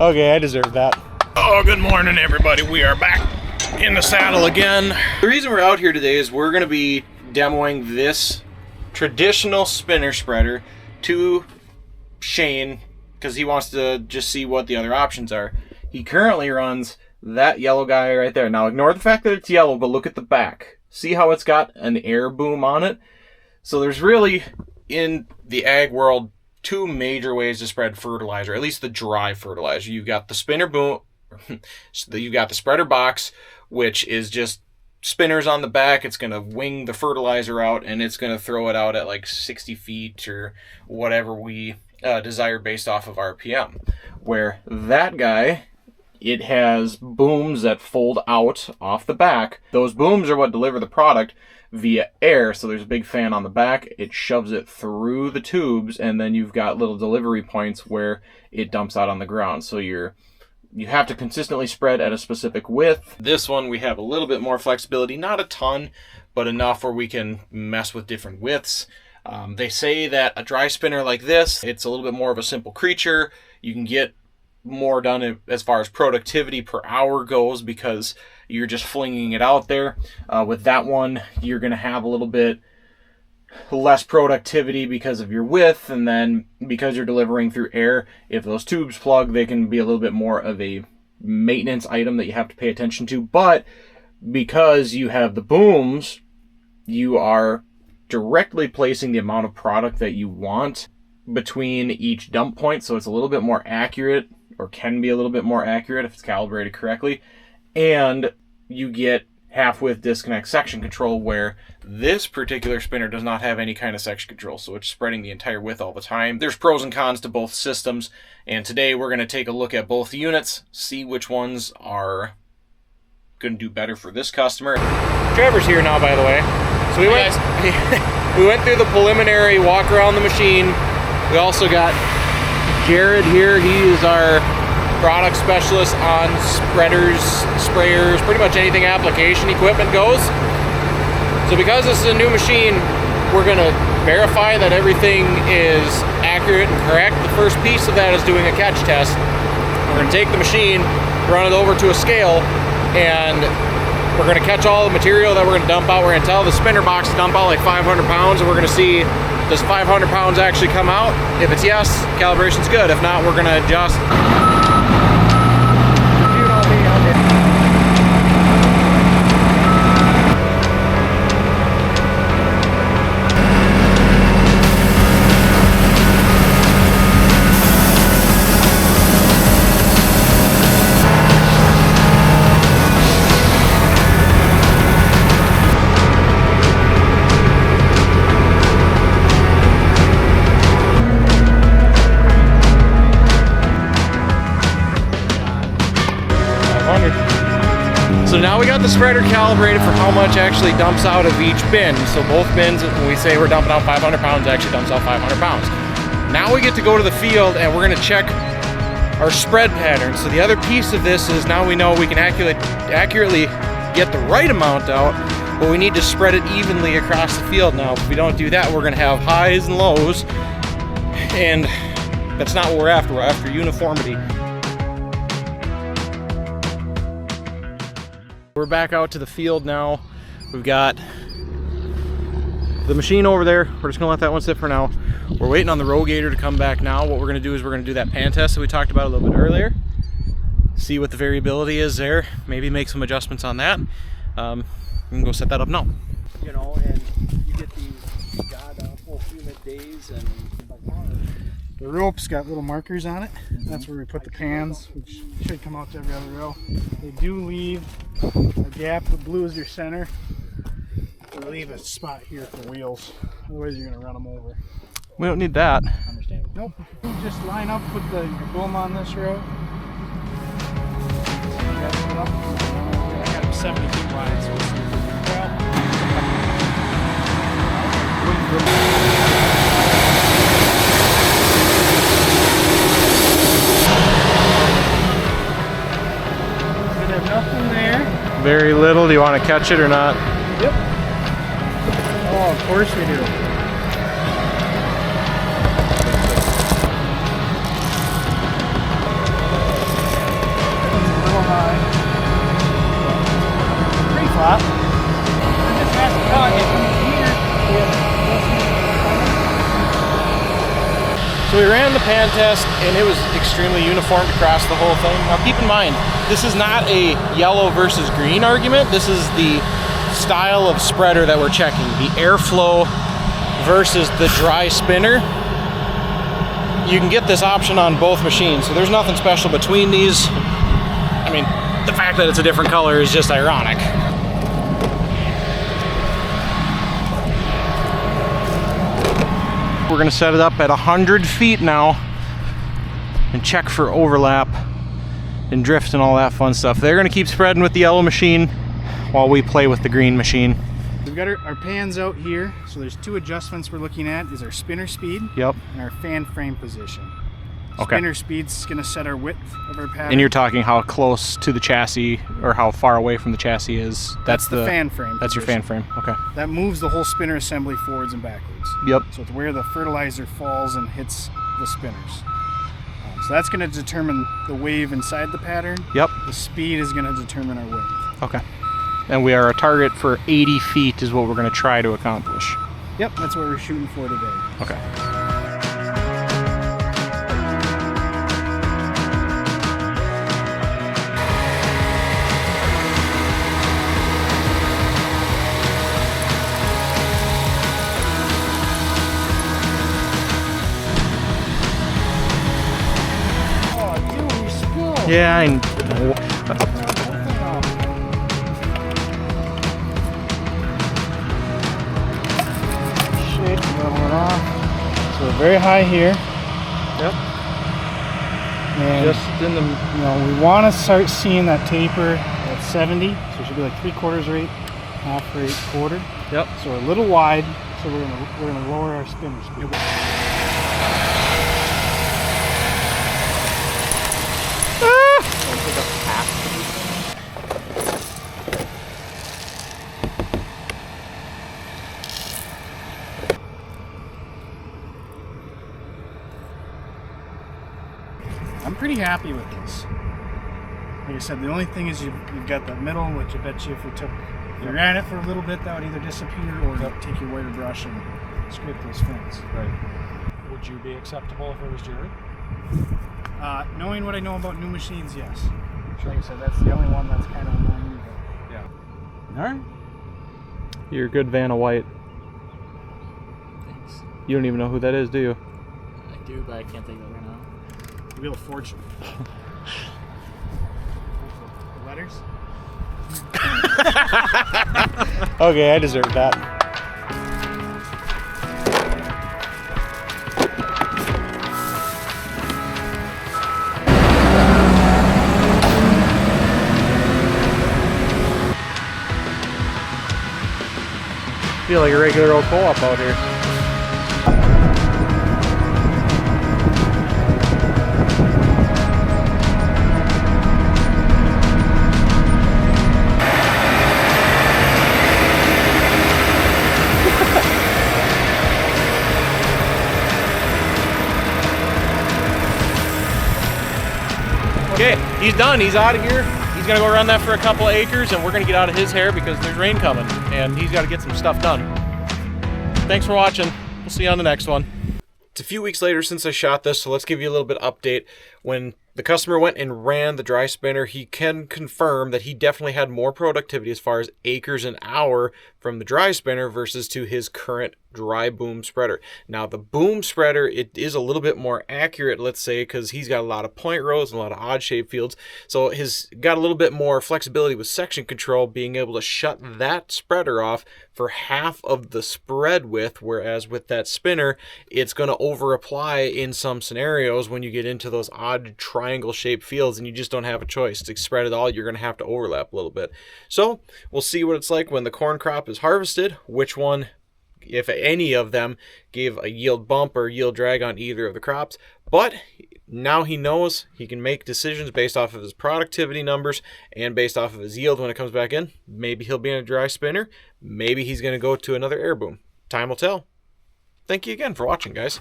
Okay, I deserve that. Oh, good morning, everybody. We are back in the saddle again. The reason we're out here today is we're going to be demoing this traditional spinner spreader to Shane because he wants to just see what the other options are. He currently runs that yellow guy right there. Now, ignore the fact that it's yellow, but look at the back. See how it's got an air boom on it? So there's really, in the ag world, two major ways to spread fertilizer, at least the dry fertilizer. You've got the spinner boom, you've got the spreader box, which is just spinners on the back. It's going to wing the fertilizer out, and it's going to throw it out at like 60 feet or whatever we desire based off of RPM. Where that guy, it has booms that fold out off the back. Those booms are what deliver the product via air. So there's a big fan on the back. It shoves it through the tubes, and then you've got little delivery points where it dumps out on the ground. So you have to consistently spread at a specific width. This one, we have a little bit more flexibility, not a ton, but enough where we can mess with different widths. They say that a dry spinner like this, it's a little bit more of a simple creature. You can get more done as far as productivity per hour goes because you're just flinging it out there. With that one, you're going to have a little bit less productivity because of your width, and then because you're delivering through air, if those tubes plug, they can be a little bit more of a maintenance item that you have to pay attention to. But because you have the booms, you are directly placing the amount of product that you want between each dump point, so it's a little bit more accurate, or can be a little bit more accurate if it's calibrated correctly. And you get half-width disconnect section control, where this particular spinner does not have any kind of section control, so it's spreading the entire width all the time. There's pros and cons to both systems, and today we're going to take a look at both units, see which ones are going to do better for this customer. Trevor's here now, by the way. So we went through the preliminary walk around the machine. We also got Jared here. He is our product specialist on spreaders, sprayers, pretty much anything application equipment goes. So because this is a new machine, we're going to verify that everything is accurate and correct. The first piece of that is doing a catch test. We're going to take the machine, run it over to a scale, and we're going to catch all the material that we're going to dump out. We're going to tell the spinner box to dump out like 500 pounds, and we're going to see, does 500 pounds actually come out? If it's yes, calibration's good. If not, we're going to adjust. So now we got the spreader calibrated for how much actually dumps out of each bin. So both bins, when we say we're dumping out 500 pounds, actually dumps out 500 pounds. Now we get to go to the field and we're going to check our spread pattern. So the other piece of this is now we know we can accurately get the right amount out, but we need to spread it evenly across the field. Now, if we don't do that, we're going to have highs and lows, and that's not what we're after. We're after uniformity. We're back out to the field now. We've got the machine over there. We're just gonna let that one sit for now. We're waiting on the rogator to come back now. What we're gonna do is we're gonna do that pan test that we talked about a little bit earlier. See what the variability is there. Maybe make some adjustments on that. We can go set that up now. You know, and you get these god-awful humid days and the rope's got little markers on it. That's where we put the pans, which should come out to every other row. They do leave a gap. The blue is your center. They leave a spot here for wheels. Otherwise, you're going to run them over. We don't need that. Understandable. Nope. You just line up with your boom on this row. I got them 70 feet wide, so we'll see. Nothing there. Very little. Do you want to catch it or not? Yep. Oh, of course we do. So we ran the pan test and it was extremely uniform across the whole thing. Now keep in mind, this is not a yellow versus green argument. This is the style of spreader that we're checking. The airflow versus the dry spinner. You can get this option on both machines, so there's nothing special between these. I mean, the fact that it's a different color is just ironic. We're gonna set it up at 100 feet now and check for overlap and drift and all that fun stuff. They're gonna keep spreading with the yellow machine while we play with the green machine. We've got our pans out here, so there's two adjustments we're looking at, is our spinner speed Yep. and our fan frame position. Okay. Spinner speed's gonna set our width of our pattern. And you're talking how close to the chassis or how far away from the chassis is. That's the fan frame. That's position. your fan frame. Okay. That moves the whole spinner assembly forwards and backwards. Yep. So it's where the fertilizer falls and hits the spinners. So that's gonna determine the wave inside the pattern. Yep. The speed is gonna determine our width. Okay. And we are a target for 80 feet is what we're going to try to accomplish. Yep, that's what we're shooting for today. Okay. Oh, dude, you spilled. Yeah, I know. So we're very high here. Yep. And Just in the... you know, we want to start seeing that taper at 70. So it should be like 3/4 rate, half rate, quarter. Yep. So we're a little wide. So we're gonna lower our spinner speed. I'm pretty happy with this. Like I said, the only thing is you've got that middle, which I bet you if we ran it for a little bit, that would either disappear or take your wire brush and scrape those fins. Right. Would you be acceptable if it was Jerry? Knowing what I know about new machines, yes. Like I said, that's the only one that's kind of annoying. Yeah. All right. You're a good Vanna White. Thanks. You don't even know who that is, do you? I do, but I can't think of it right now. Wheel of Fortune. The letters? Okay, I deserve that. Feel like a regular old co-op out here. Okay, he's done. He's out of here. He's gonna go run that for a couple of acres, and we're gonna get out of his hair because there's rain coming, and he's got to get some stuff done. Thanks for watching. We'll see you on the next one. It's a few weeks later since I shot this, so let's give you a little bit of update. When the customer went and ran the dry spinner, he can confirm that he definitely had more productivity as far as acres an hour from the dry spinner versus to his current dry boom spreader. Now the boom spreader, it is a little bit more accurate, let's say, because he's got a lot of point rows and a lot of odd shaped fields, so he's got a little bit more flexibility with section control, being able to shut that spreader off for half of the spread width, whereas with that spinner it's going to over apply in some scenarios when you get into those odd triangle shaped fields and you just don't have a choice to spread it all. You're going to have to overlap a little bit. So we'll see what it's like when the corn crop is harvested, which one, if any of them, gave a yield bump or yield drag on either of the crops. But now he knows he can make decisions based off of his productivity numbers and based off of his yield when it comes back in. Maybe he'll be in a dry spinner. Maybe he's going to go to another air boom. Time will tell. Thank you again for watching, guys.